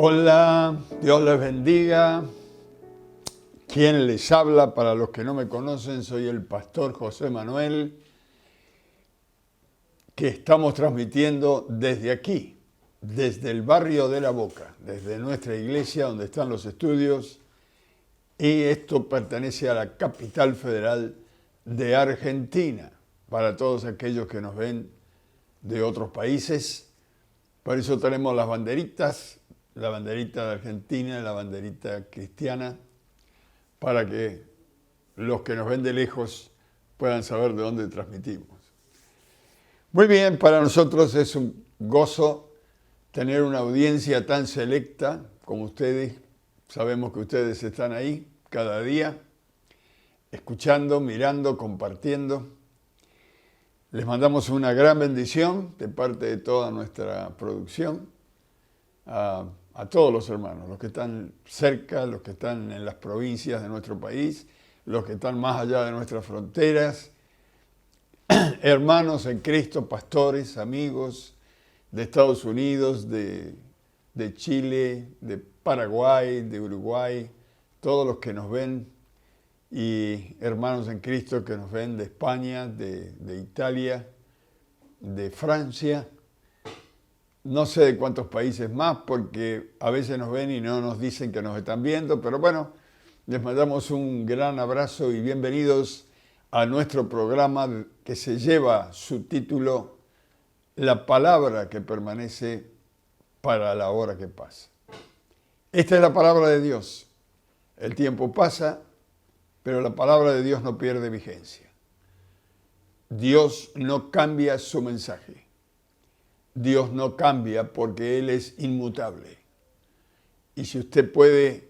Hola, Dios les bendiga. ¿Quién les habla? Para los que no me conocen, soy el pastor José Manuel, que estamos transmitiendo desde aquí, desde el barrio de La Boca, desde nuestra iglesia donde están los estudios, y esto pertenece a la capital federal de Argentina, para todos aquellos que nos ven de otros países. Por eso tenemos las banderitas, la banderita de Argentina y la banderita cristiana, para que los que nos ven de lejos puedan saber de dónde transmitimos. Muy bien, para nosotros es un gozo tener una audiencia tan selecta como ustedes. Sabemos que ustedes están ahí cada día, escuchando, mirando, compartiendo. Les mandamos una gran bendición de parte de toda nuestra producción a todos los hermanos, los que están cerca, los que están en las provincias de nuestro país, los que están más allá de nuestras fronteras, hermanos en Cristo, pastores, amigos de Estados Unidos, de Chile, de Paraguay, de Uruguay, todos los que nos ven, y hermanos en Cristo que nos ven de España, de Italia, de Francia. No sé de cuántos países más, porque a veces nos ven y no nos dicen que nos están viendo, pero bueno, les mandamos un gran abrazo y bienvenidos a nuestro programa que se lleva su título La palabra que permanece para la hora que pasa. Esta es la palabra de Dios. El tiempo pasa, pero la palabra de Dios no pierde vigencia. Dios no cambia su mensaje. Dios no cambia porque Él es inmutable. Y si usted puede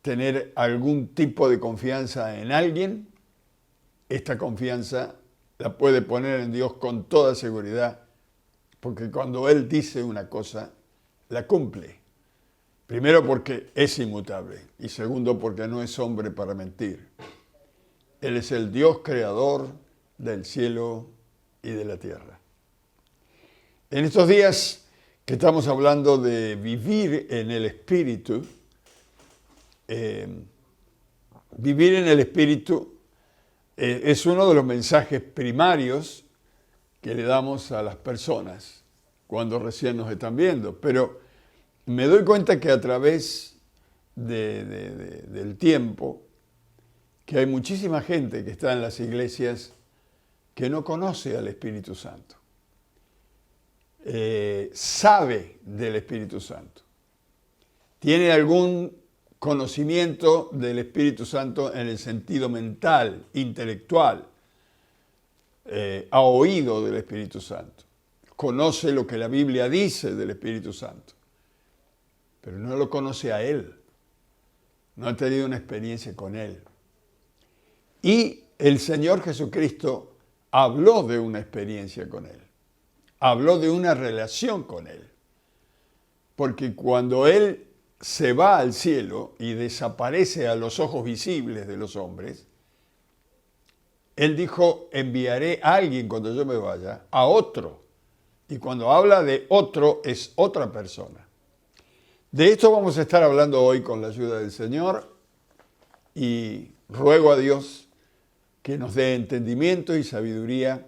tener algún tipo de confianza en alguien, esta confianza la puede poner en Dios con toda seguridad, porque cuando Él dice una cosa, la cumple. Primero porque es inmutable y segundo porque no es hombre para mentir. Él es el Dios creador del cielo y de la tierra. En estos días que estamos hablando de vivir en el Espíritu, vivir en el Espíritu es uno de los mensajes primarios que le damos a las personas cuando recién nos están viendo. Pero me doy cuenta que a través del tiempo, que hay muchísima gente que está en las iglesias que no conoce al Espíritu Santo. Sabe del Espíritu Santo. Tiene algún conocimiento del Espíritu Santo en el sentido mental, intelectual. Ha oído del Espíritu Santo. Conoce lo que la Biblia dice del Espíritu Santo. Pero no lo conoce a Él. No ha tenido una experiencia con Él. Y el Señor Jesucristo habló de una experiencia con Él. Habló de una relación con Él. Porque cuando Él se va al cielo y desaparece a los ojos visibles de los hombres, Él dijo, enviaré a alguien cuando yo me vaya, a otro. Y cuando habla de otro, es otra persona. De esto vamos a estar hablando hoy con la ayuda del Señor y ruego a Dios que nos dé entendimiento y sabiduría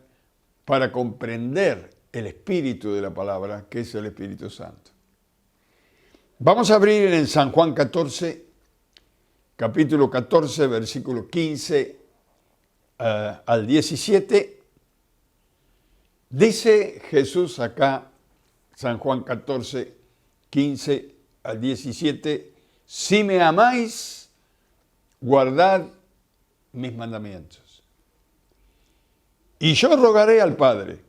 para comprender el espíritu de la palabra, que es el Espíritu Santo. Vamos a abrir en San Juan 14, capítulo 14, versículo 15 al 17. Dice Jesús acá, San Juan 14, 15 al 17, si me amáis, guardad mis mandamientos. Y yo rogaré al Padre,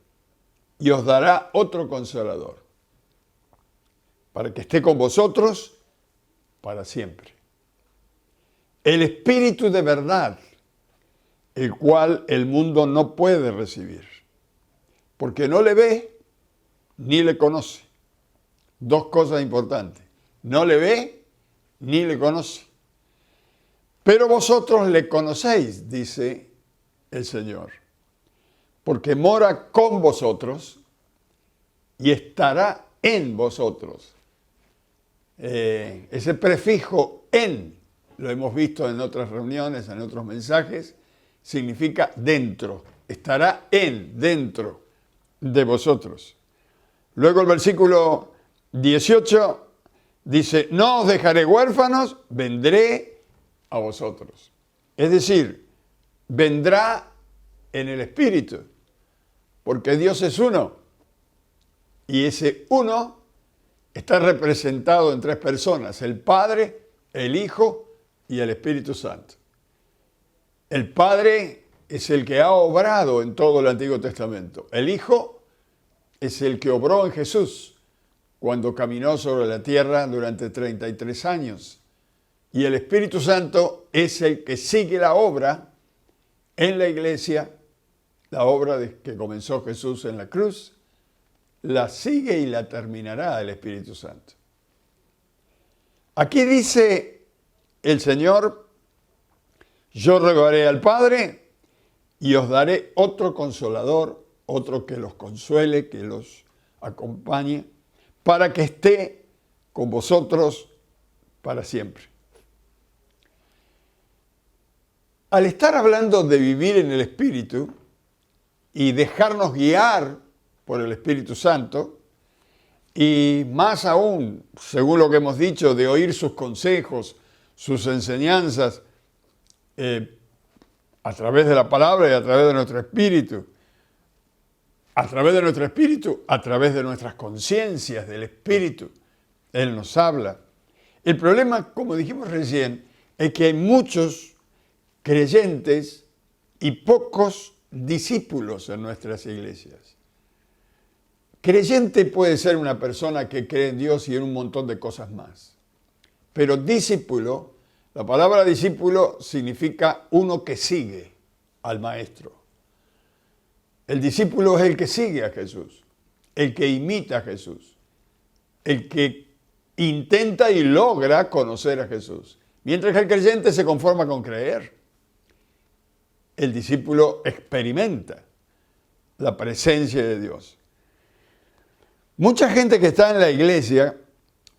y os dará otro consolador, para que esté con vosotros para siempre. El Espíritu de verdad, el cual el mundo no puede recibir, porque no le ve ni le conoce. Dos cosas importantes. No le ve ni le conoce. Pero vosotros le conocéis, dice el Señor, porque mora con vosotros y estará en vosotros. ese prefijo en, lo hemos visto en otras reuniones, en otros mensajes, significa dentro, estará dentro de vosotros. Luego el versículo 18 dice, no os dejaré huérfanos, vendré a vosotros. Es decir, vendrá en el Espíritu, porque Dios es uno, y ese uno está representado en tres personas, el Padre, el Hijo y el Espíritu Santo. El Padre es el que ha obrado en todo el Antiguo Testamento. El Hijo es el que obró en Jesús cuando caminó sobre la tierra durante 33 años. Y el Espíritu Santo es el que sigue la obra en la iglesia, la obra que comenzó Jesús en la cruz, la sigue y la terminará el Espíritu Santo. Aquí dice el Señor, yo rogaré al Padre y os daré otro consolador, otro que los consuele, que los acompañe, para que esté con vosotros para siempre. Al estar hablando de vivir en el Espíritu y dejarnos guiar por el Espíritu Santo, y más aún, según lo que hemos dicho, de oír sus consejos, sus enseñanzas, a través de la palabra y a través de nuestro espíritu, a través de nuestro espíritu, a través de nuestras conciencias del espíritu, Él nos habla. El problema, como dijimos recién, es que hay muchos creyentes y pocos discípulos en nuestras iglesias. Creyente puede ser una persona que cree en Dios y en un montón de cosas más. Pero discípulo, la palabra discípulo significa uno que sigue al maestro. El discípulo es el que sigue a Jesús, el que imita a Jesús, el que intenta y logra conocer a Jesús. Mientras que el creyente se conforma con creer, el discípulo experimenta la presencia de Dios. Mucha gente que está en la iglesia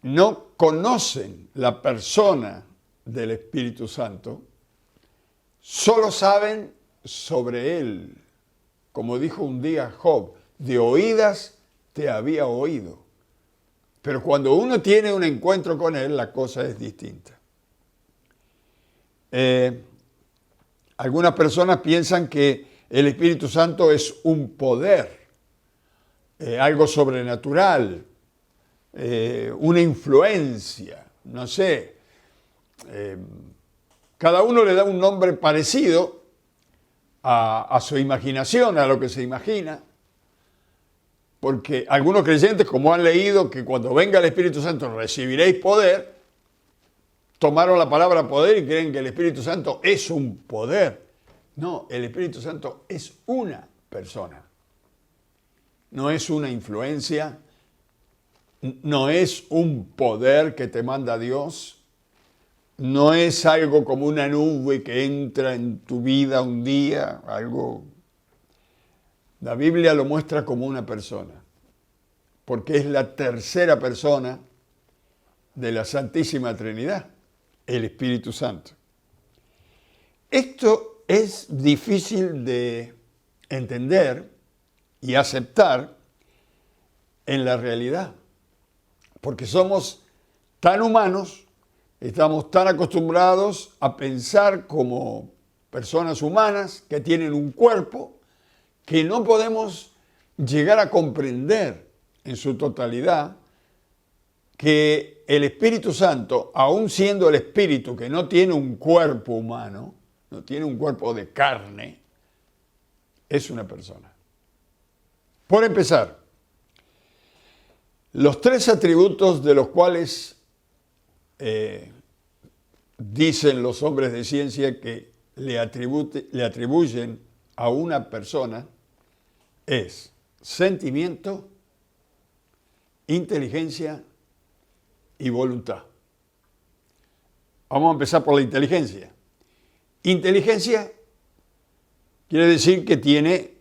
no conocen la persona del Espíritu Santo, solo saben sobre Él. Como dijo un día Job, de oídas te había oído. Pero cuando uno tiene un encuentro con Él, la cosa es distinta. Algunas personas piensan que el Espíritu Santo es un poder, algo sobrenatural, una influencia, no sé. Cada uno le da un nombre parecido a su imaginación, a lo que se imagina, porque algunos creyentes, como han leído que cuando venga el Espíritu Santo recibiréis poder, tomaron la palabra poder y creen que el Espíritu Santo es un poder. No, el Espíritu Santo es una persona. No es una influencia, no es un poder que te manda Dios, no es algo como una nube que entra en tu vida un día, algo. La Biblia lo muestra como una persona, porque es la tercera persona de la Santísima Trinidad, el Espíritu Santo. Esto es difícil de entender y aceptar en la realidad, porque somos tan humanos, estamos tan acostumbrados a pensar como personas humanas que tienen un cuerpo que no podemos llegar a comprender en su totalidad que el Espíritu Santo, aun siendo el Espíritu que no tiene un cuerpo humano, no tiene un cuerpo de carne, es una persona. Por empezar, los tres atributos de los cuales dicen los hombres de ciencia que le atribuyen a una persona es sentimiento, inteligencia y voluntad. Vamos a empezar por la inteligencia. Inteligencia quiere decir que tiene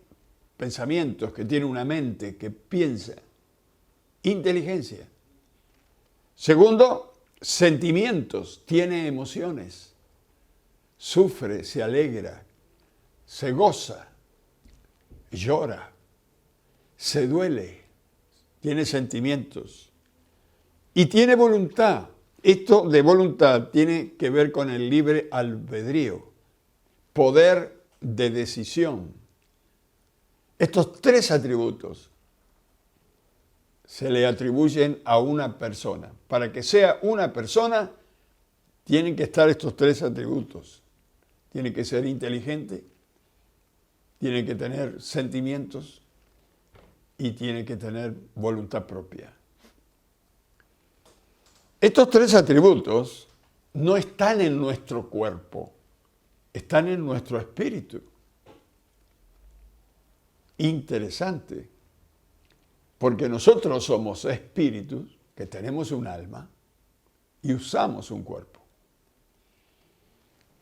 pensamientos, que tiene una mente, que piensa. Inteligencia. Segundo, sentimientos, tiene emociones, sufre, se alegra, se goza, llora, se duele, tiene sentimientos y tiene voluntad. Esto de voluntad tiene que ver con el libre albedrío, poder de decisión. Estos tres atributos se le atribuyen a una persona. Para que sea una persona, tienen que estar estos tres atributos. Tiene que ser inteligente, tiene que tener sentimientos y tiene que tener voluntad propia. Estos tres atributos no están en nuestro cuerpo, están en nuestro espíritu. Interesante, porque nosotros somos espíritus que tenemos un alma y usamos un cuerpo.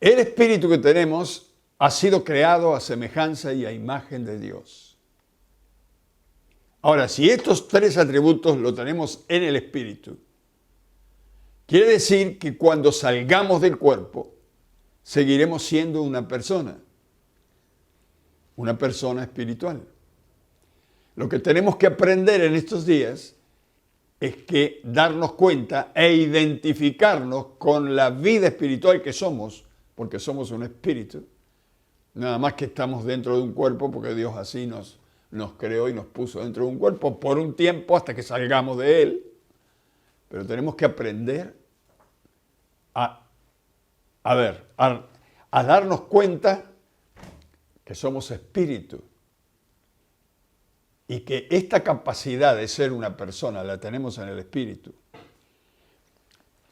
El espíritu que tenemos ha sido creado a semejanza y a imagen de Dios. Ahora, si estos tres atributos los tenemos en el espíritu, quiere decir que cuando salgamos del cuerpo, seguiremos siendo una persona espiritual. Lo que tenemos que aprender en estos días es que darnos cuenta e identificarnos con la vida espiritual que somos, porque somos un espíritu, nada más que estamos dentro de un cuerpo, porque Dios así nos creó y nos puso dentro de un cuerpo por un tiempo hasta que salgamos de él, pero tenemos que aprender a darnos cuenta que somos espíritu y que esta capacidad de ser una persona la tenemos en el espíritu.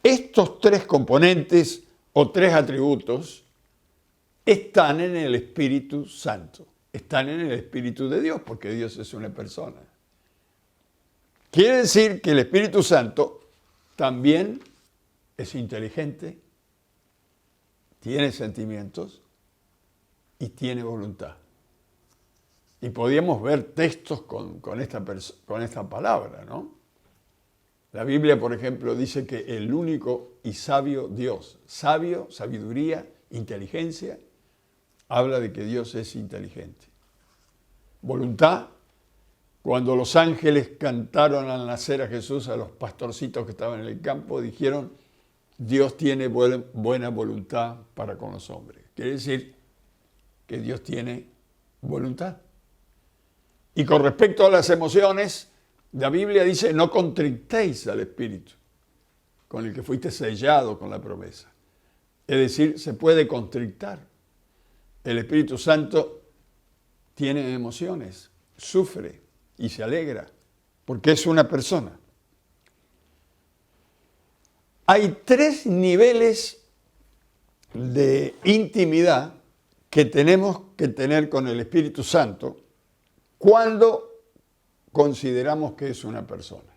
Estos tres componentes o tres atributos están en el Espíritu Santo, están en el Espíritu de Dios, porque Dios es una persona. Quiere decir que el Espíritu Santo también es inteligente, tiene sentimientos y tiene voluntad. Y podíamos ver textos con esta palabra, ¿no? La Biblia, por ejemplo, dice que el único y sabio Dios, sabio, sabiduría, inteligencia, habla de que Dios es inteligente. Voluntad, cuando los ángeles cantaron al nacer a Jesús a los pastorcitos que estaban en el campo, dijeron, Dios tiene buena voluntad para con los hombres. Quiere decir que Dios tiene voluntad. Y con respecto a las emociones, la Biblia dice, no contrictéis al Espíritu, con el que fuiste sellado con la promesa. Es decir, se puede contrictar. El Espíritu Santo tiene emociones, sufre y se alegra, porque es una persona. Hay tres niveles de intimidad que tenemos que tener con el Espíritu Santo cuando consideramos que es una persona.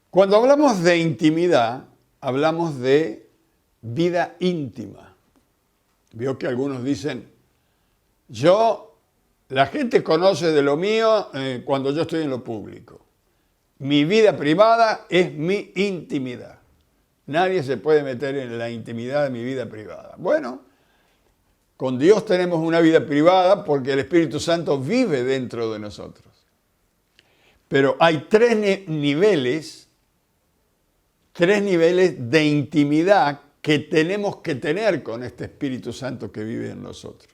Cuando hablamos de intimidad, hablamos de vida íntima. Veo que algunos dicen, la gente conoce de lo mío cuando yo estoy en lo público. Mi vida privada es mi intimidad. Nadie se puede meter en la intimidad de mi vida privada. Bueno, con Dios tenemos una vida privada porque el Espíritu Santo vive dentro de nosotros. Pero hay tres niveles de intimidad que tenemos que tener con este Espíritu Santo que vive en nosotros.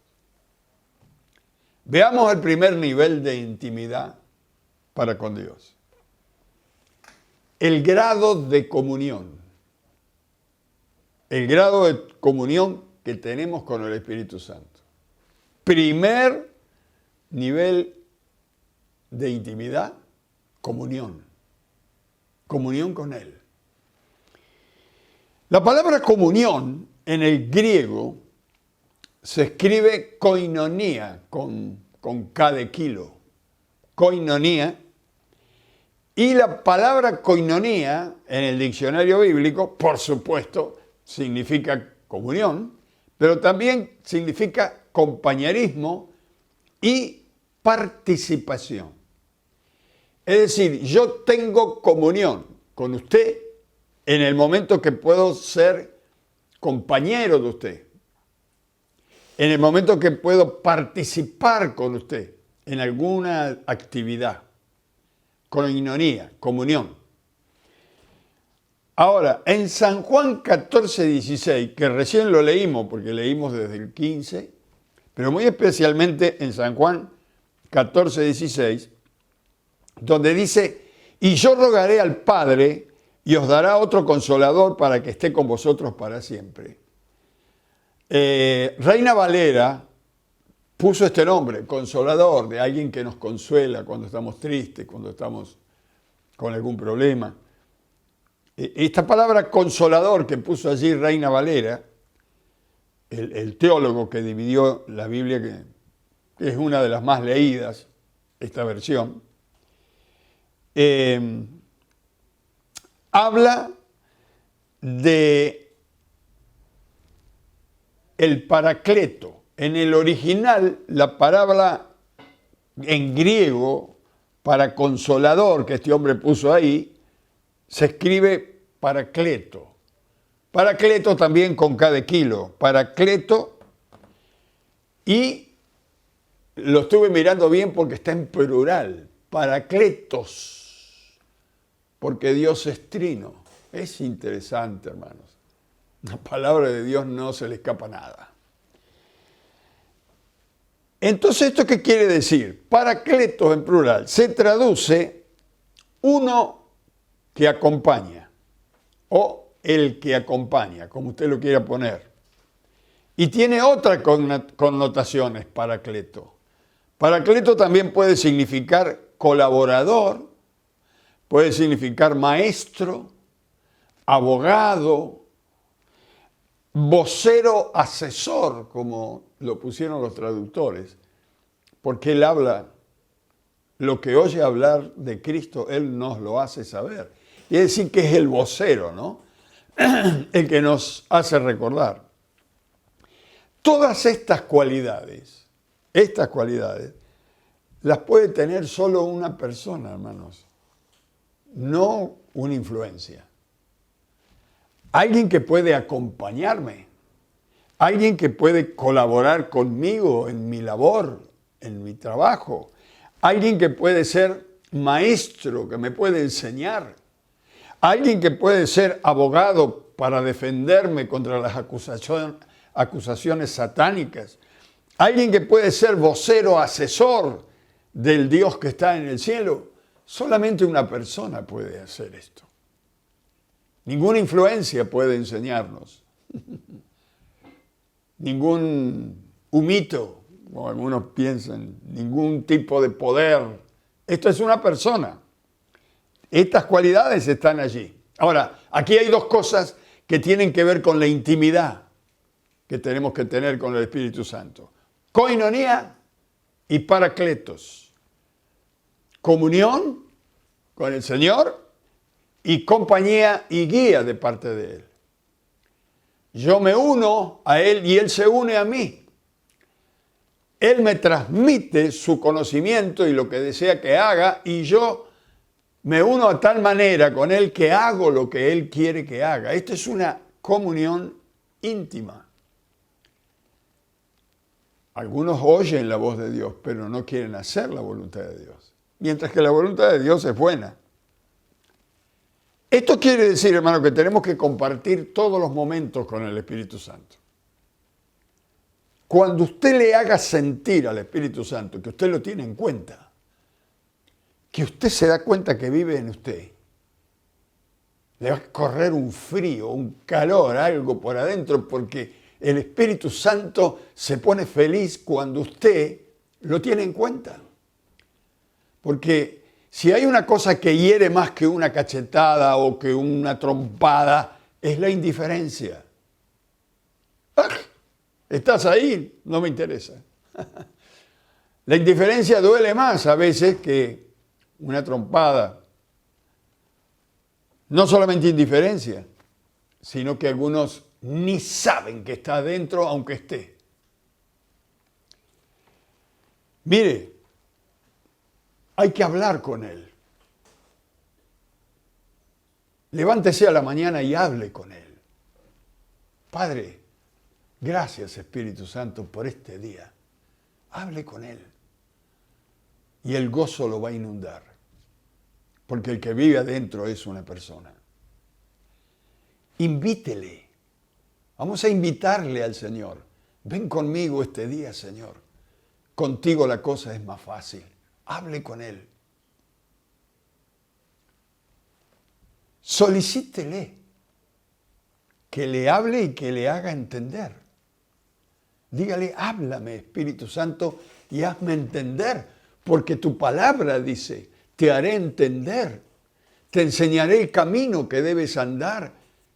Veamos el primer nivel de intimidad para con Dios. El grado de comunión. El grado de comunión que tenemos con el Espíritu Santo. Primer nivel de intimidad, comunión. Comunión con Él. La palabra comunión en el griego se escribe koinonia, con K de kilo. Koinonia. Y la palabra koinonia en el diccionario bíblico, por supuesto, significa comunión, pero también significa compañerismo y participación. Es decir, yo tengo comunión con usted en el momento que puedo ser compañero de usted, en el momento que puedo participar con usted en alguna actividad, coinonía, comunión. Ahora, en San Juan 14:16, que recién lo leímos, porque leímos desde el 15, pero muy especialmente en San Juan 14:16, donde dice, y yo rogaré al Padre y os dará otro consolador para que esté con vosotros para siempre. Reina Valera puso este nombre, consolador, de alguien que nos consuela cuando estamos tristes, cuando estamos con algún problema. Esta palabra consolador que puso allí Reina Valera, el teólogo que dividió la Biblia, que es una de las más leídas, esta versión, habla de el paracleto. En el original, la palabra en griego para consolador que este hombre puso ahí, se escribe paracleto. Paracleto también con K de kilo. Paracleto, y lo estuve mirando bien porque está en plural. Paracletos, porque Dios es trino. Es interesante, hermanos. La palabra de Dios no se le escapa nada. Entonces, ¿esto qué quiere decir? Paracletos en plural se traduce uno que acompaña o el que acompaña, como usted lo quiera poner. Y tiene otras connotaciones, paracleto. Paracleto también puede significar colaborador, puede significar maestro, abogado, vocero asesor, como lo pusieron los traductores, porque él habla, lo que oye hablar de Cristo, él nos lo hace saber. Y es decir, que es el vocero, ¿no? El que nos hace recordar. Todas estas cualidades, las puede tener solo una persona, hermanos, no una influencia. Alguien que puede acompañarme, alguien que puede colaborar conmigo en mi labor, en mi trabajo, alguien que puede ser maestro, que me puede enseñar, alguien que puede ser abogado para defenderme contra las acusaciones satánicas, alguien que puede ser vocero, asesor del Dios que está en el cielo. Solamente una persona puede hacer esto. Ninguna influencia puede enseñarnos. Ningún humito, como algunos piensan, ningún tipo de poder. Esto es una persona. Estas cualidades están allí. Ahora, aquí hay dos cosas que tienen que ver con la intimidad que tenemos que tener con el Espíritu Santo. Koinonía y paracletos. Comunión con el Señor y compañía y guía de parte de Él. Yo me uno a Él y Él se une a mí. Él me transmite su conocimiento y lo que desea que haga, y yo me uno a tal manera con Él que hago lo que Él quiere que haga. Esto es una comunión íntima. Algunos oyen la voz de Dios, pero no quieren hacer la voluntad de Dios. Mientras que la voluntad de Dios es buena. Esto quiere decir, hermano, que tenemos que compartir todos los momentos con el Espíritu Santo. Cuando usted le haga sentir al Espíritu Santo que usted lo tiene en cuenta, que usted se da cuenta que vive en usted, le va a correr un frío, un calor, algo por adentro, porque el Espíritu Santo se pone feliz cuando usted lo tiene en cuenta. Porque si hay una cosa que hiere más que una cachetada o que una trompada, es la indiferencia. ¡Ah! ¿Estás ahí? No me interesa. La indiferencia duele más a veces que una trompada. No solamente indiferencia, sino que algunos ni saben que está adentro aunque esté. Mire, hay que hablar con Él. Levántese a la mañana y hable con Él. Padre, gracias Espíritu Santo por este día. Hable con Él. Y el gozo lo va a inundar. Porque el que vive adentro es una persona. Invítele. Vamos a invitarle al Señor. Ven conmigo este día, Señor. Contigo la cosa es más fácil. Hable con Él. Solicítele que le hable y que le haga entender. Dígale, háblame, Espíritu Santo, y hazme entender, porque tu palabra dice, te haré entender, te enseñaré el camino que debes andar,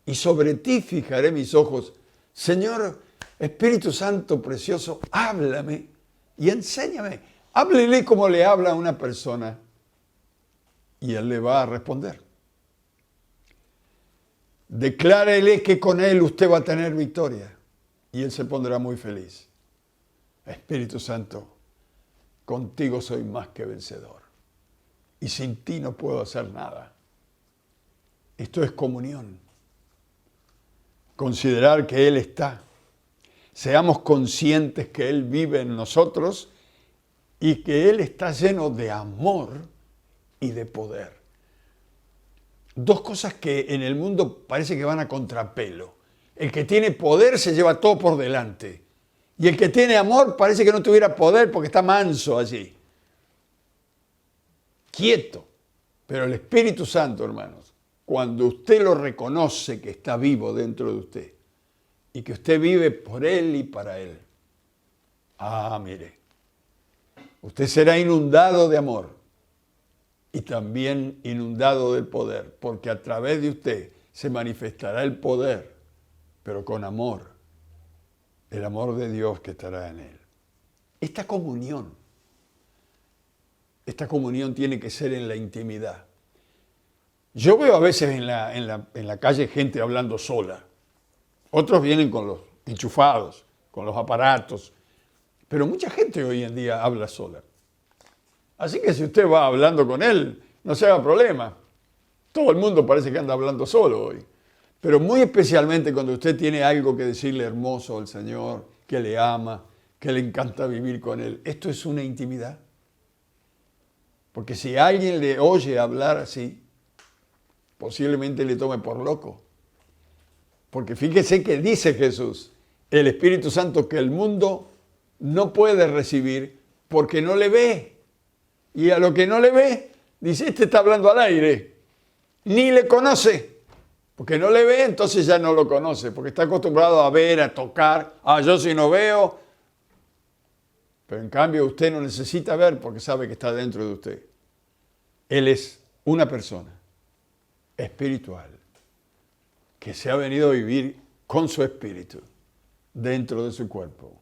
y sobre ti fijaré mis ojos. Señor, Espíritu Santo precioso, háblame y enséñame. Háblele como le habla a una persona, y Él le va a responder. Declárele que con Él usted va a tener victoria y Él se pondrá muy feliz. Espíritu Santo, contigo soy más que vencedor y sin ti no puedo hacer nada. Esto es comunión. Considerar que Él está. Seamos conscientes que Él vive en nosotros y que Él está lleno de amor y de poder. Dos cosas que en el mundo parece que van a contrapelo. El que tiene poder se lleva todo por delante. Y el que tiene amor parece que no tuviera poder porque está manso allí. Quieto. Pero el Espíritu Santo, hermanos, cuando usted lo reconoce que está vivo dentro de usted y que usted vive por Él y para Él. Mire, usted será inundado de amor. Y también inundado del poder, porque a través de usted se manifestará el poder, pero con amor, el amor de Dios que estará en Él. Esta comunión tiene que ser en la intimidad. Yo veo a veces en la calle gente hablando sola, otros vienen con los enchufados, con los aparatos, pero mucha gente hoy en día habla sola. Así que si usted va hablando con Él, no se haga problema. Todo el mundo parece que anda hablando solo hoy. Pero muy especialmente cuando usted tiene algo que decirle hermoso al Señor, que le ama, que le encanta vivir con Él. Esto es una intimidad. Porque si alguien le oye hablar así, posiblemente le tome por loco. Porque fíjese que dice Jesús, el Espíritu Santo, que el mundo no puede recibir porque no le ve. Y a lo que no le ve, dice, este está hablando al aire. Ni le conoce. Porque no le ve, entonces ya no lo conoce. Porque está acostumbrado a ver, a tocar. Yo sí no veo. Pero en cambio usted no necesita ver porque sabe que está dentro de usted. Él es una persona espiritual que se ha venido a vivir con su espíritu dentro de su cuerpo.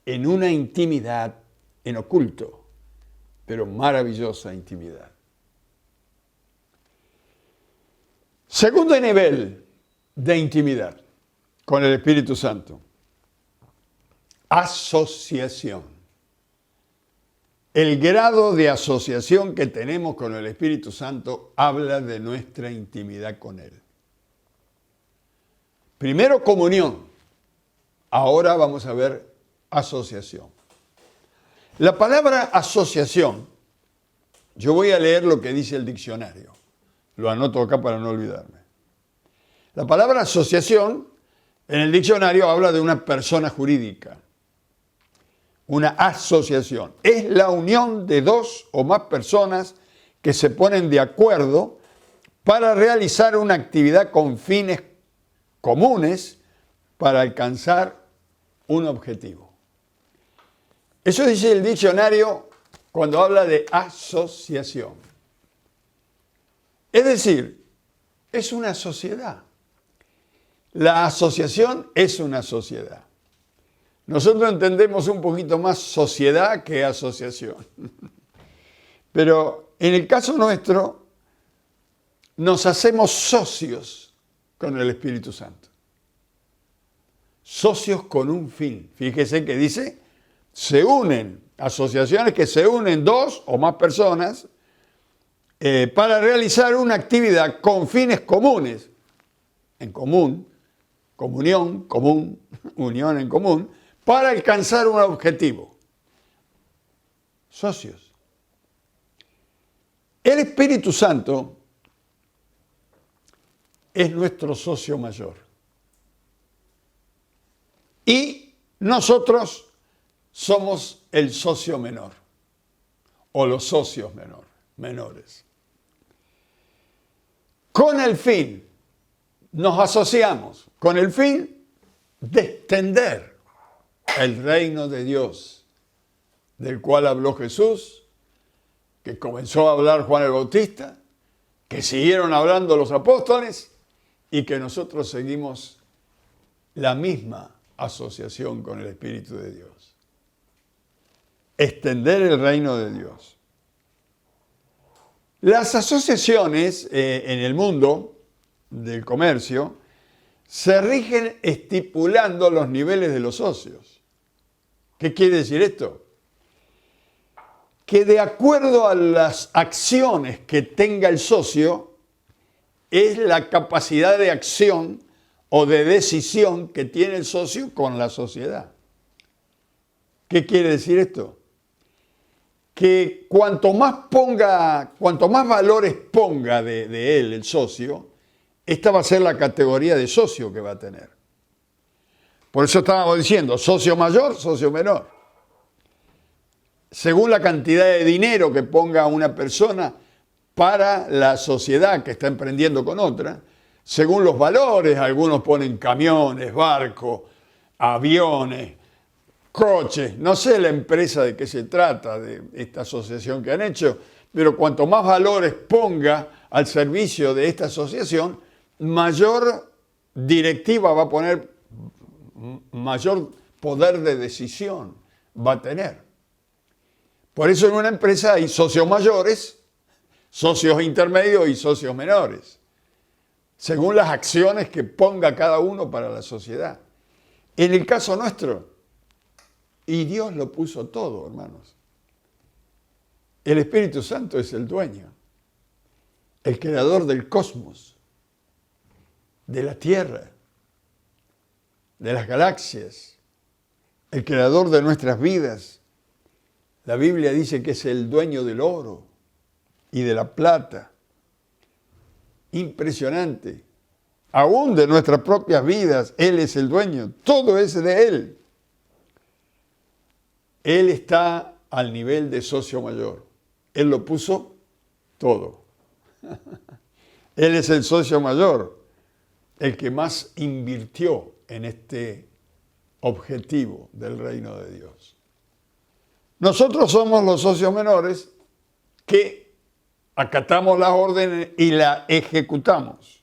En una intimidad en oculto, pero maravillosa intimidad. Segundo nivel de intimidad con el Espíritu Santo. Asociación. El grado de asociación que tenemos con el Espíritu Santo habla de nuestra intimidad con Él. Primero comunión. Ahora vamos a ver asociación. La palabra asociación, yo voy a leer lo que dice el diccionario. Lo anoto acá para no olvidarme. La palabra asociación en el diccionario habla de una persona jurídica. Una asociación. Es la unión de dos o más personas que se ponen de acuerdo para realizar una actividad con fines comunes para alcanzar un objetivo. Eso dice el diccionario cuando habla de asociación. Es decir, es una sociedad. La asociación es una sociedad. Nosotros entendemos un poquito más sociedad que asociación. Pero en el caso nuestro, nos hacemos socios con el Espíritu Santo. Socios con un fin. Fíjese que dice, se unen, asociaciones que se unen dos o más personas para realizar una actividad con fines comunes, en común, comunión, común, unión en común, para alcanzar un objetivo. Socios. El Espíritu Santo es nuestro socio mayor. Y nosotros somos el socio menor, o los socios menores. Con el fin, nos asociamos, con el fin de extender el reino de Dios, del cual habló Jesús, que comenzó a hablar Juan el Bautista, que siguieron hablando los apóstoles y que nosotros seguimos la misma asociación con el Espíritu de Dios. Extender el reino de Dios. Las asociaciones en el mundo del comercio se rigen estipulando los niveles de los socios. ¿Qué quiere decir esto? Que de acuerdo a las acciones que tenga el socio, es la capacidad de acción o de decisión que tiene el socio con la sociedad. ¿Qué quiere decir esto? Que cuanto más valores ponga de él el socio, esta va a ser la categoría de socio que va a tener. Por eso estábamos diciendo, socio mayor, socio menor. Según la cantidad de dinero que ponga una persona para la sociedad que está emprendiendo con otra, según los valores, algunos ponen camiones, barcos, aviones, coches, no sé la empresa de qué se trata, de esta asociación que han hecho, pero cuanto más valores ponga al servicio de esta asociación, mayor directiva va a poner, mayor poder de decisión va a tener. Por eso en una empresa hay socios mayores, socios intermedios y socios menores, según las acciones que ponga cada uno para la sociedad. En el caso nuestro, y Dios lo puso todo, hermanos. El Espíritu Santo es el dueño, el creador del cosmos, de la tierra, de las galaxias, el creador de nuestras vidas. La Biblia dice que es el dueño del oro y de la plata. Impresionante. Aún de nuestras propias vidas, Él es el dueño. Todo es de Él. Él está al nivel de socio mayor. Él lo puso todo. Él es el socio mayor, el que más invirtió en este objetivo del reino de Dios. Nosotros somos los socios menores que acatamos las órdenes y las ejecutamos.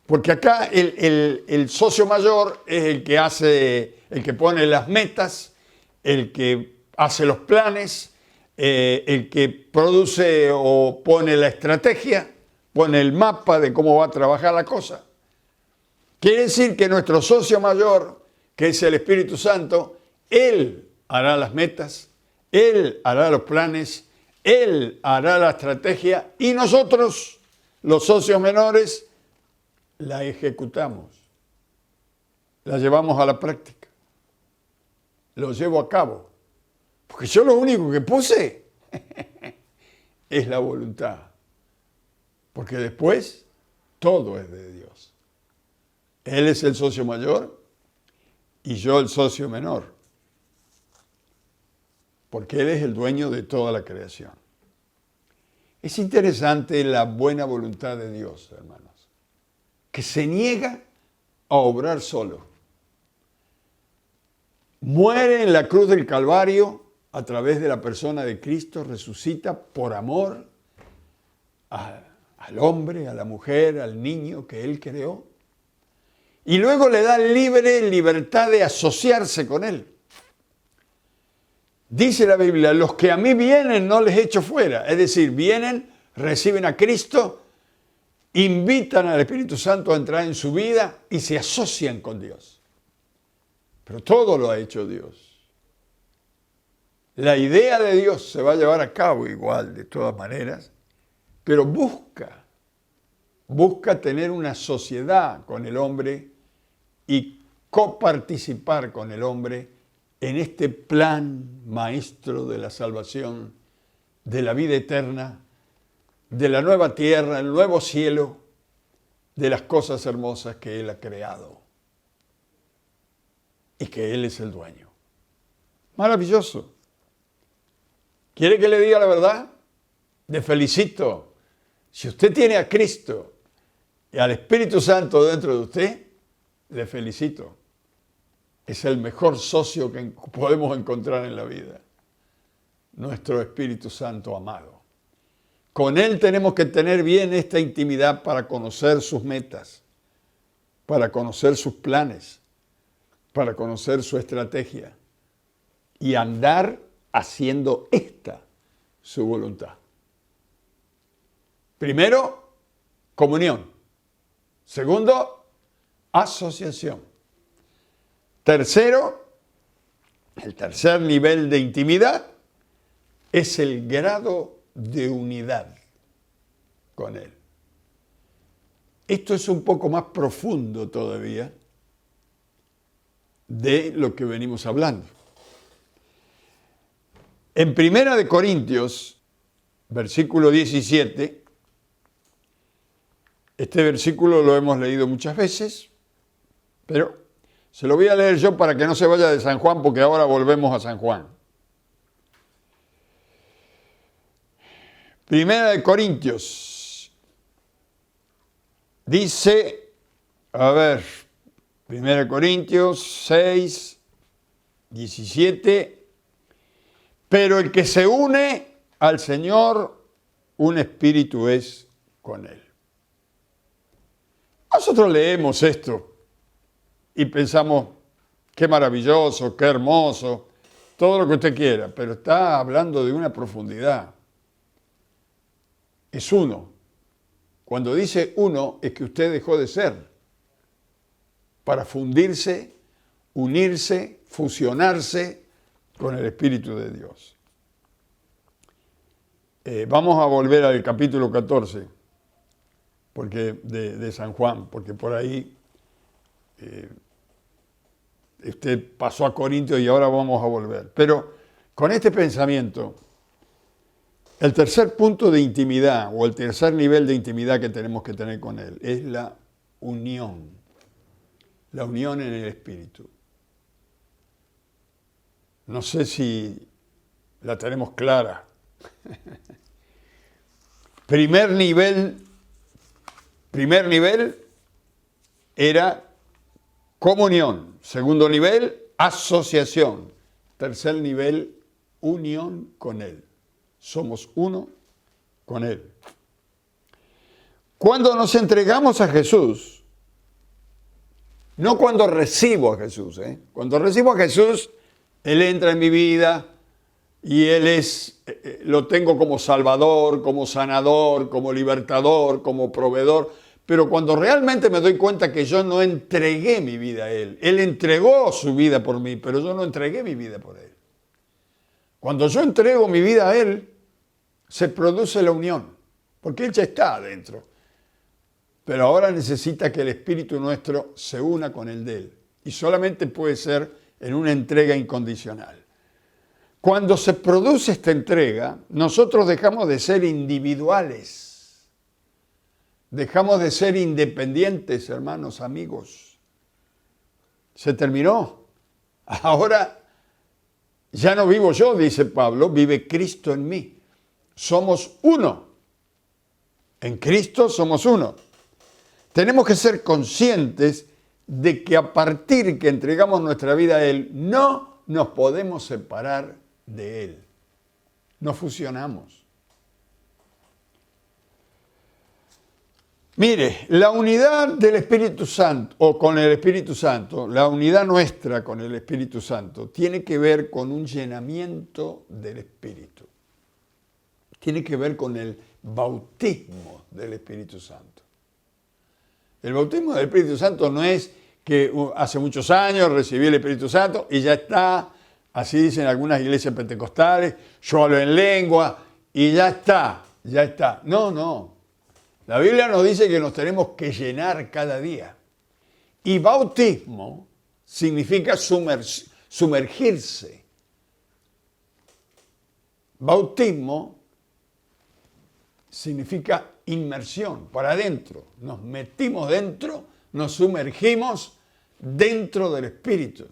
Porque acá el socio mayor es el que hace, el que pone las metas, el que hace los planes, el que produce o pone la estrategia, pone el mapa de cómo va a trabajar la cosa. Quiere decir que nuestro socio mayor, que es el Espíritu Santo, Él hará las metas, Él hará los planes, Él hará la estrategia y nosotros, los socios menores, la ejecutamos, la llevamos a la práctica, lo llevo a cabo. Porque yo lo único que puse es la voluntad. Porque después todo es de Dios. Él es el socio mayor y yo el socio menor. Porque Él es el dueño de toda la creación. Es interesante la buena voluntad de Dios, hermanos, que se niega a obrar solo. Muere en la cruz del Calvario a través de la persona de Cristo, resucita por amor al hombre, a la mujer, al niño que Él creó. Y luego le da libre libertad de asociarse con Él. Dice la Biblia, los que a mí vienen no les echo fuera. Es decir, vienen, reciben a Cristo, invitan al Espíritu Santo a entrar en su vida y se asocian con Dios. Pero todo lo ha hecho Dios. La idea de Dios se va a llevar a cabo igual, de todas maneras, pero busca tener una sociedad con el hombre y coparticipar con el hombre en este plan maestro de la salvación, de la vida eterna, de la nueva tierra, el nuevo cielo, de las cosas hermosas que Él ha creado y que Él es el dueño. Maravilloso. ¿Quiere que le diga la verdad? Le felicito. Si usted tiene a Cristo y al Espíritu Santo dentro de usted, le felicito. Es el mejor socio que podemos encontrar en la vida. Nuestro Espíritu Santo amado. Con Él tenemos que tener bien esta intimidad para conocer sus metas, para conocer sus planes, para conocer su estrategia y andar haciendo esta su voluntad. Primero, comunión. Segundo, asociación. Tercero, el tercer nivel de intimidad es el grado de unidad con Él. Esto es un poco más profundo todavía de lo que venimos hablando. En 1 Corintios, versículo 17, este versículo lo hemos leído muchas veces, pero se lo voy a leer yo para que no se vaya de San Juan, porque ahora volvemos a San Juan. 1 Corintios dice, 1 Corintios 6, 17, pero el que se une al Señor, un espíritu es con Él. Nosotros leemos esto y pensamos, qué maravilloso, qué hermoso, todo lo que usted quiera, pero está hablando de una profundidad. Es uno. Cuando dice uno, es que usted dejó de ser para fundirse, unirse, fusionarse con el Espíritu de Dios. Vamos a volver al capítulo 14 porque, de San Juan, porque por ahí usted pasó a Corintios y ahora vamos a volver. Pero con este pensamiento, el tercer punto de intimidad o el tercer nivel de intimidad que tenemos que tener con Él es la unión en el Espíritu. No sé si la tenemos clara. Primer nivel era comunión. Segundo nivel, asociación. Tercer nivel, unión con Él. Somos uno con Él. Cuando nos entregamos a Jesús, no cuando recibo a Jesús, cuando recibo a Jesús, Él entra en mi vida y Él lo tengo como Salvador, como sanador, como libertador, como proveedor. Pero cuando realmente me doy cuenta que yo no entregué mi vida a Él, Él entregó su vida por mí, pero yo no entregué mi vida por Él. Cuando yo entrego mi vida a Él, se produce la unión, porque Él ya está adentro. Pero ahora necesita que el espíritu nuestro se una con el de Él. Y solamente puede ser en una entrega incondicional. Cuando se produce esta entrega, nosotros dejamos de ser individuales. Dejamos de ser independientes, hermanos, amigos. Se terminó. Ahora ya no vivo yo, dice Pablo, vive Cristo en mí. Somos uno. En Cristo somos uno. Tenemos que ser conscientes de que a partir que entregamos nuestra vida a Él, no nos podemos separar de Él. No fusionamos. Mire, la unidad del Espíritu Santo, o con el Espíritu Santo, la unidad nuestra con el Espíritu Santo, tiene que ver con un llenamiento del Espíritu. Tiene que ver con el bautismo del Espíritu Santo. El bautismo del Espíritu Santo no es que hace muchos años recibí el Espíritu Santo y ya está, Así dicen algunas iglesias pentecostales, yo hablo en lengua y ya está, ya está. No, no. La Biblia nos dice que nos tenemos que llenar cada día. Y bautismo significa sumergirse. Bautismo significa inmersión, para adentro. Nos metimos dentro, nos sumergimos dentro del Espíritu.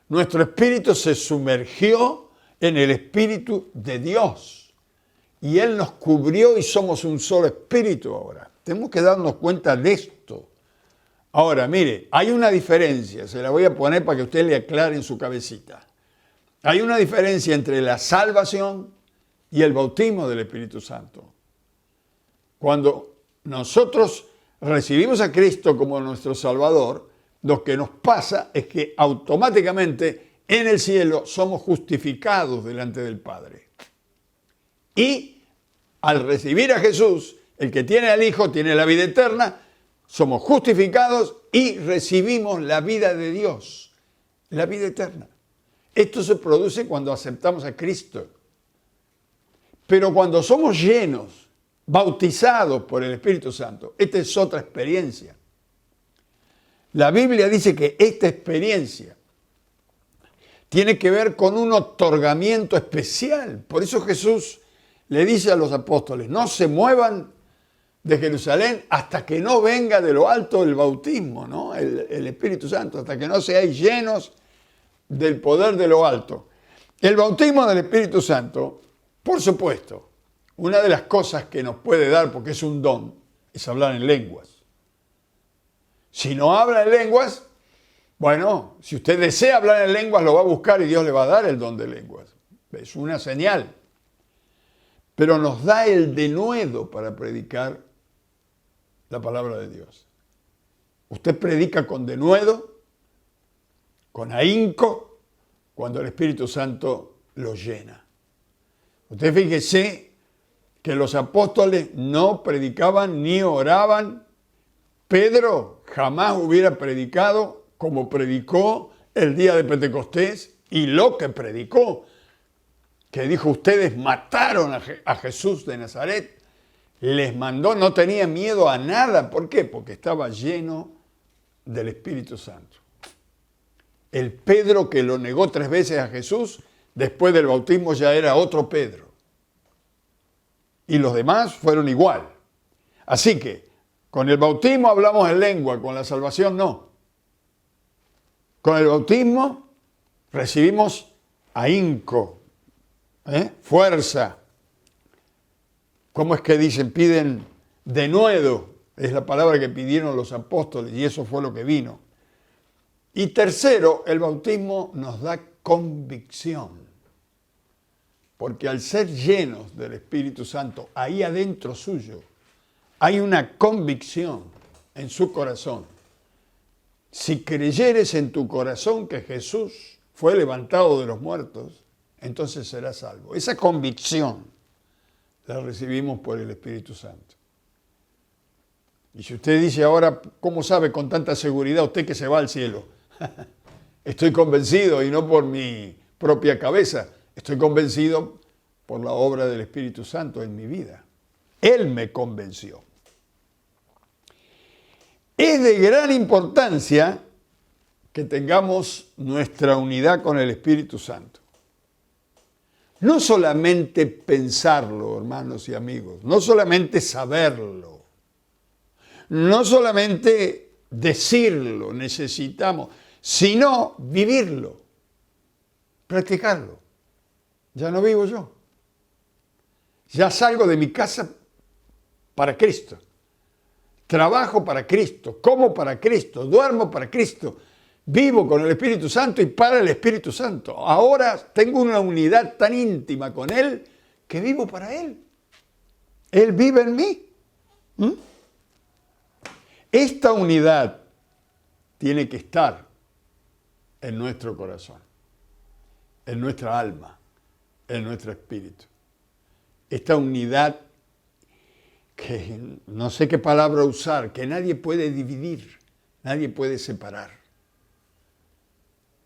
Nuestro espíritu se sumergió en el Espíritu de Dios. Y Él nos cubrió y somos un solo espíritu ahora. Tenemos que darnos cuenta de esto. Ahora, mire, hay una diferencia, se la voy a poner para que usted le aclare en su cabecita. Hay una diferencia entre la salvación y el bautismo del Espíritu Santo. Cuando nosotros recibimos a Cristo como nuestro Salvador, lo que nos pasa es que automáticamente en el cielo somos justificados delante del Padre. Y al recibir a Jesús, el que tiene al Hijo tiene la vida eterna, somos justificados y recibimos la vida de Dios, la vida eterna. Esto se produce cuando aceptamos a Cristo. Pero cuando somos llenos, bautizados por el Espíritu Santo, esta es otra experiencia. La Biblia dice que esta experiencia tiene que ver con un otorgamiento especial. Por eso Jesús le dice a los apóstoles, no se muevan de Jerusalén hasta que no venga de lo alto el bautismo, ¿no? El Espíritu Santo, hasta que no seáis llenos del poder de lo alto. El bautismo del Espíritu Santo, por supuesto, una de las cosas que nos puede dar, porque es un don, es hablar en lenguas. Si no habla en lenguas, bueno, si usted desea hablar en lenguas, lo va a buscar y Dios le va a dar el don de lenguas. Es una señal. Pero nos da el denuedo para predicar la palabra de Dios. Usted predica con denuedo, con ahínco, cuando el Espíritu Santo lo llena. Usted fíjese que los apóstoles no predicaban ni oraban. Pedro jamás hubiera predicado como predicó el día de Pentecostés y lo que predicó, que dijo, ustedes mataron a Jesús de Nazaret, les mandó, no tenía miedo a nada. ¿Por qué? Porque estaba lleno del Espíritu Santo. El Pedro que lo negó 3 veces a Jesús, después del bautismo ya era otro Pedro. Y los demás fueron igual. Así que, con el bautismo hablamos en lengua, con la salvación no. Con el bautismo recibimos ahínco, fuerza. ¿Cómo es que dicen? Piden denuedo, es la palabra que pidieron los apóstoles y eso fue lo que vino. Y tercero, el bautismo nos da convicción. Porque al ser llenos del Espíritu Santo, ahí adentro suyo, hay una convicción en su corazón. Si creyeres en tu corazón que Jesús fue levantado de los muertos, entonces serás salvo. Esa convicción la recibimos por el Espíritu Santo. Y si usted dice ahora, ¿cómo sabe con tanta seguridad usted que se va al cielo? Estoy convencido y no por mi propia cabeza, estoy convencido por la obra del Espíritu Santo en mi vida. Él me convenció. Es de gran importancia que tengamos nuestra unidad con el Espíritu Santo. No solamente pensarlo, hermanos y amigos, no solamente saberlo, no solamente decirlo, necesitamos, sino vivirlo, practicarlo. Ya no vivo yo. Ya salgo de mi casa para Cristo. Trabajo para Cristo, como para Cristo, duermo para Cristo, vivo con el Espíritu Santo y para el Espíritu Santo. Ahora tengo una unidad tan íntima con Él que vivo para Él. Él vive en mí. Esta unidad tiene que estar en nuestro corazón, en nuestra alma, en nuestro espíritu. Esta unidad que no sé qué palabra usar, que nadie puede dividir, nadie puede separar.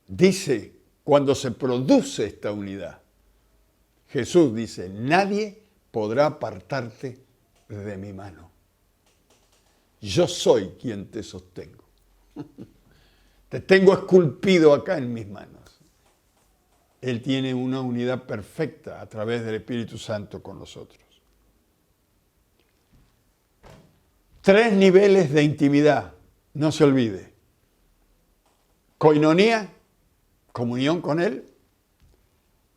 Dice cuando se produce esta unidad, Jesús dice, nadie podrá apartarte de mi mano. Yo soy quien te sostengo. Te tengo esculpido acá en mis manos. Él tiene una unidad perfecta a través del Espíritu Santo con nosotros. 3 niveles de intimidad, no se olvide. Coinonía, comunión con Él.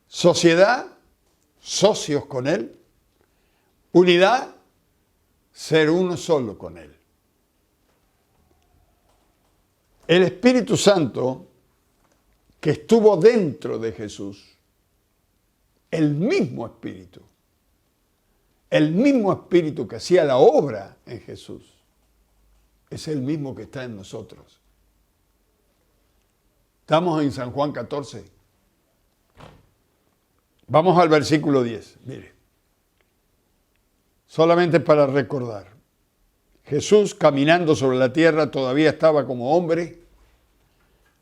Sociedad, socios con Él. Unidad, ser uno solo con Él. El Espíritu Santo que estuvo dentro de Jesús, el mismo Espíritu que hacía la obra en Jesús, es el mismo que está en nosotros. Estamos en San Juan 14. Vamos al versículo 10. Mire, solamente para recordar. Jesús caminando sobre la tierra todavía estaba como hombre,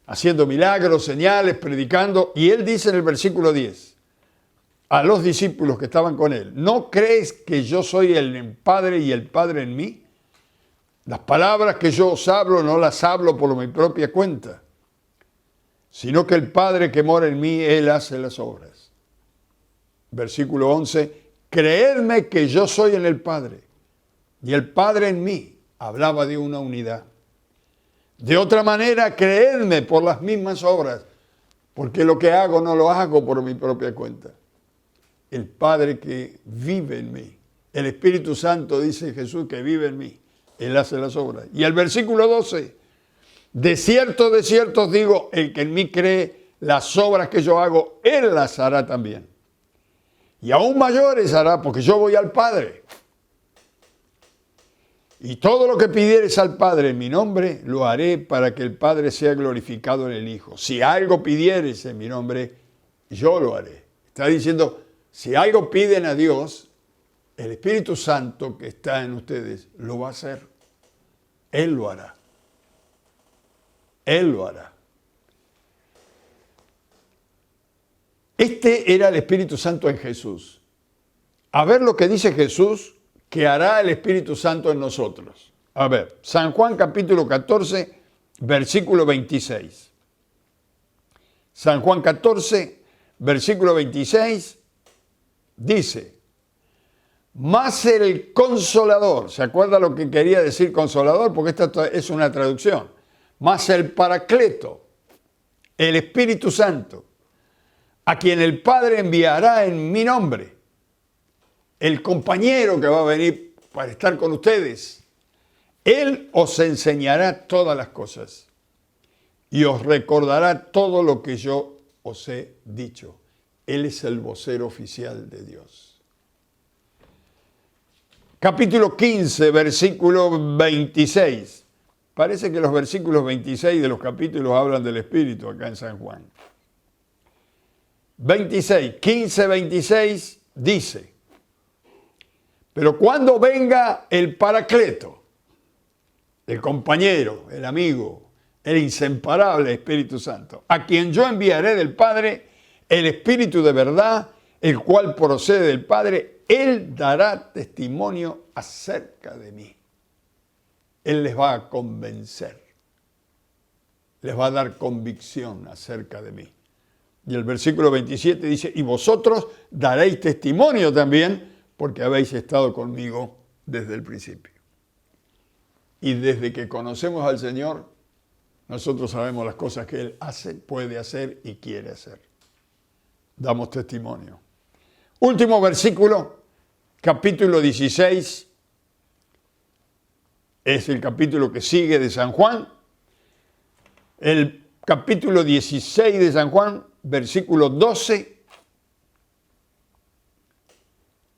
haciendo milagros, señales, predicando. Y él dice en el versículo 10 a los discípulos que estaban con él, ¿no crees que yo soy el Padre y el Padre en mí? Las palabras que yo os hablo no las hablo por mi propia cuenta, sino que el Padre que mora en mí, Él hace las obras. Versículo 11, creedme que yo soy en el Padre y el Padre en mí. Hablaba de una unidad. De otra manera, creedme por las mismas obras, porque lo que hago no lo hago por mi propia cuenta. El Padre que vive en mí, el Espíritu Santo, dice Jesús, que vive en mí, Él hace las obras. Y el versículo 12, de cierto os digo, el que en mí cree, las obras que yo hago, Él las hará también. Y aún mayores hará, porque yo voy al Padre. Y todo lo que pidieres al Padre en mi nombre, lo haré para que el Padre sea glorificado en el Hijo. Si algo pidieres en mi nombre, yo lo haré. Está diciendo, si algo piden a Dios, el Espíritu Santo que está en ustedes lo va a hacer. Él lo hará. Él lo hará. Este era el Espíritu Santo en Jesús. A ver lo que dice Jesús que hará el Espíritu Santo en nosotros. A ver, San Juan capítulo 14, versículo 26. San Juan 14, versículo 26, dice, mas el Consolador, ¿se acuerda lo que quería decir Consolador? Porque esta es una traducción. Mas el Paracleto, el Espíritu Santo, a quien el Padre enviará en mi nombre, el compañero que va a venir para estar con ustedes, Él os enseñará todas las cosas y os recordará todo lo que yo os he dicho. Él es el vocero oficial de Dios. Capítulo 15, versículo 26. Parece que los versículos 26 de los capítulos hablan del Espíritu acá en San Juan. 15, 26 dice, pero cuando venga el Paracleto, el compañero, el amigo, el inseparable Espíritu Santo, a quien yo enviaré del Padre, el Espíritu de verdad, el cual procede del Padre, Él dará testimonio acerca de mí. Él les va a convencer, les va a dar convicción acerca de mí. Y el versículo 27 dice, y vosotros daréis testimonio también, porque habéis estado conmigo desde el principio. Y desde que conocemos al Señor, nosotros sabemos las cosas que Él hace, puede hacer y quiere hacer. Damos testimonio. Último versículo, capítulo 16, es el capítulo que sigue de San Juan. El capítulo 16 de San Juan, versículo 12,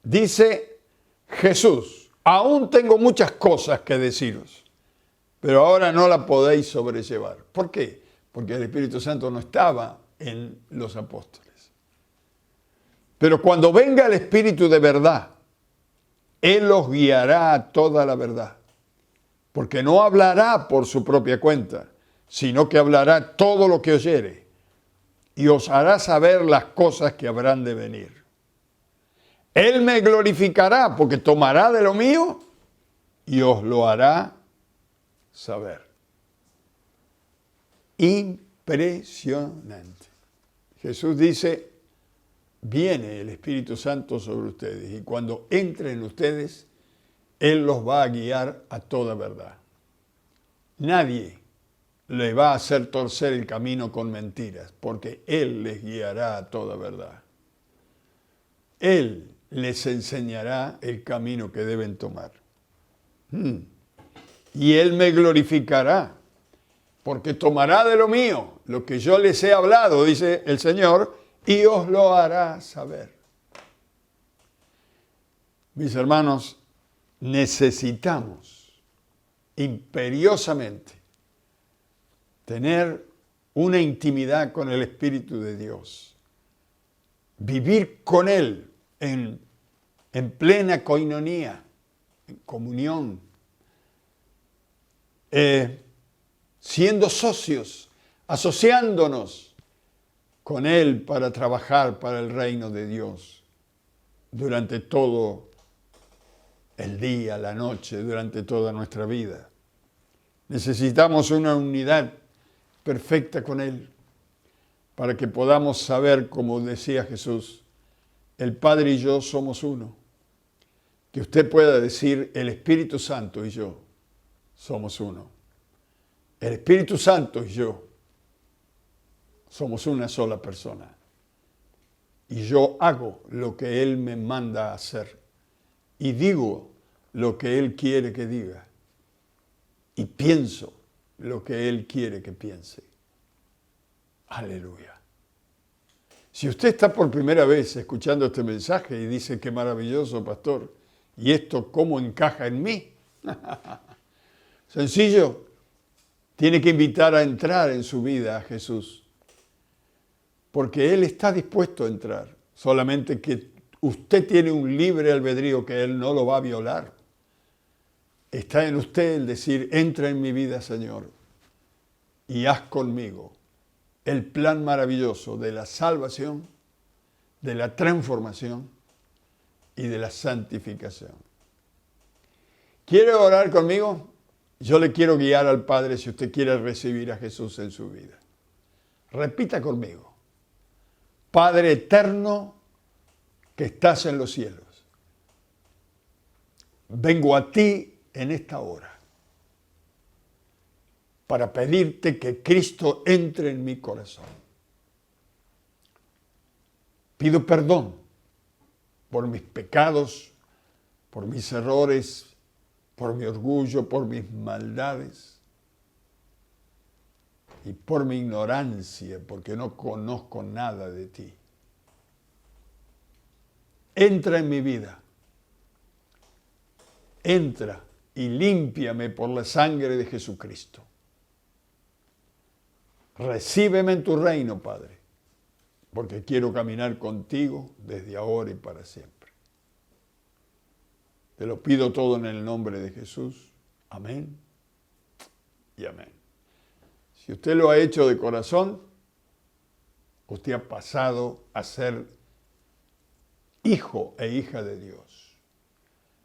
dice Jesús, aún tengo muchas cosas que deciros, pero ahora no las podéis sobrellevar. ¿Por qué? Porque el Espíritu Santo no estaba en los apóstoles. Pero cuando venga el Espíritu de verdad, Él los guiará a toda la verdad, porque no hablará por su propia cuenta, sino que hablará todo lo que oyere y os hará saber las cosas que habrán de venir. Él me glorificará porque tomará de lo mío y os lo hará saber. Impresionante. Jesús dice, viene el Espíritu Santo sobre ustedes y cuando entre en ustedes, Él los va a guiar a toda verdad. Nadie le va a hacer torcer el camino con mentiras, porque Él les guiará a toda verdad. Él les enseñará el camino que deben tomar. Y Él me glorificará, porque tomará de lo mío, lo que yo les he hablado, dice el Señor, y os lo hará saber. Mis hermanos, necesitamos imperiosamente tener una intimidad con el Espíritu de Dios, vivir con Él en plena coinonía, en comunión, siendo socios, asociándonos con Él para trabajar para el reino de Dios durante todo el día, la noche, durante toda nuestra vida. Necesitamos una unidad perfecta con Él para que podamos saber, como decía Jesús, el Padre y yo somos uno. Que usted pueda decir, el Espíritu Santo y yo somos uno. El Espíritu Santo y yo somos una sola persona. Y yo hago lo que Él me manda a hacer. Y digo lo que Él quiere que diga. Y pienso lo que Él quiere que piense. Aleluya. Si usted está por primera vez escuchando este mensaje y dice, qué maravilloso, pastor, ¿y esto cómo encaja en mí? Sencillo, tiene que invitar a entrar en su vida a Jesús, porque Él está dispuesto a entrar, solamente que usted tiene un libre albedrío que Él no lo va a violar. Está en usted el decir, entra en mi vida, Señor, y haz conmigo el plan maravilloso de la salvación, de la transformación y de la santificación. ¿Quiere orar conmigo? Yo le quiero guiar al Padre si usted quiere recibir a Jesús en su vida. Repita conmigo. Padre eterno que estás en los cielos, vengo a ti en esta hora para pedirte que Cristo entre en mi corazón. Pido perdón por mis pecados, por mis errores, por mi orgullo, por mis maldades y por mi ignorancia, porque no conozco nada de ti. Entra en mi vida. Entra y límpiame por la sangre de Jesucristo. Recíbeme en tu reino, Padre, porque quiero caminar contigo desde ahora y para siempre. Te lo pido todo en el nombre de Jesús. Amén y amén. Si usted lo ha hecho de corazón, usted ha pasado a ser hijo e hija de Dios.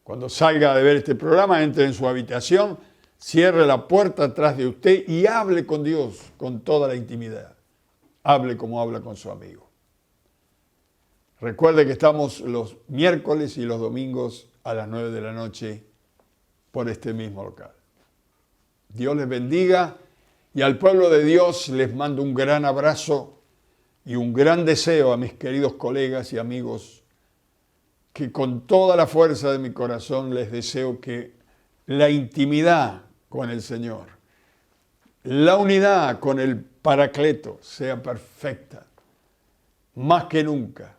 Cuando salga de ver este programa, entre en su habitación, cierre la puerta atrás de usted y hable con Dios con toda la intimidad. Hable como habla con su amigo. Recuerde que estamos los miércoles y los domingos a las 9 de la noche por este mismo local. Dios les bendiga y al pueblo de Dios les mando un gran abrazo y un gran deseo a mis queridos colegas y amigos que con toda la fuerza de mi corazón les deseo que la intimidad con el Señor, la unidad con el Paracleto sea perfecta, más que nunca,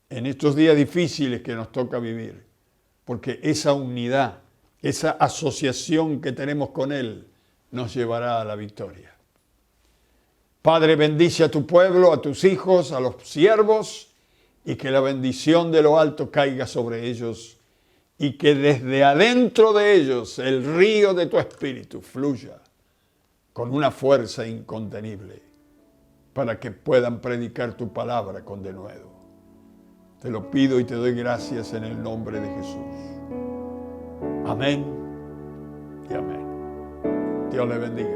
en estos días difíciles que nos toca vivir, porque esa unidad, esa asociación que tenemos con Él, nos llevará a la victoria. Padre, bendice a tu pueblo, a tus hijos, a los siervos, y que la bendición de lo alto caiga sobre ellos, y que desde adentro de ellos el río de tu espíritu fluya con una fuerza incontenible. para que puedan predicar tu palabra con denuedo. Te lo pido y te doy gracias en el nombre de Jesús. Amén y amén. Dios le bendiga.